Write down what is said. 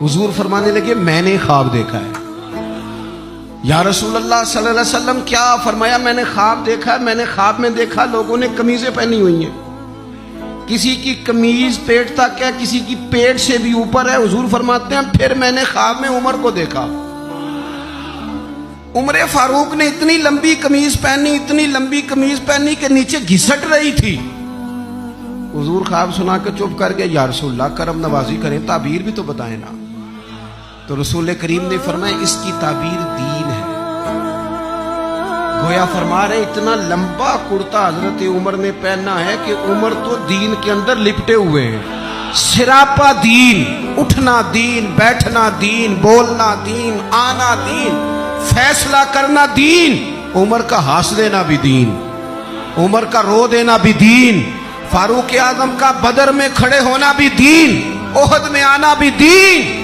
हुजूर फरमाने लगे मैंने ख्वाब देखा है। या रसूल अल्लाह सल्लल्लाहु अलैहि वसल्लम, क्या फरमाया? मैंने ख्वाब देखा है। मैंने ख्वाब में देखा लोगों ने कमीजें पहनी हुई हैं, किसी की कमीज पेट तक है, किसी की पेट से भी ऊपर है। हुजूर फरमाते हैं फिर मैंने ख्वाब में उमर को देखा। उमर फारूक ने इतनी लंबी कमीज पहनी, इतनी लंबी कमीज पहनी कि नीचे घिसट रही थी। हुजूर ख्वाब सुना के चुप कर गए। या रसूलल्लाह करम नवाजी करें, ताबीर भी तो बताएं ना। तो रसूल करीम ने फरमाया इसकी ताबीर दीन है। गोया फरमा रहे इतना लंबा कुर्ता हजरत उमर ने पहना है कि उमर तो दीन के अंदर लिपटे हुए हैं। सिरापा दीन, उठना दीन, बैठना दीन, बोलना दीन, आना दीन, फैसला करना दीन। उमर का हंस देना भी दीन, उमर का रो देना भी दीन, फारूक आजम का बदर में खड़े होना भी दीन, ओहद में आना भी दीन।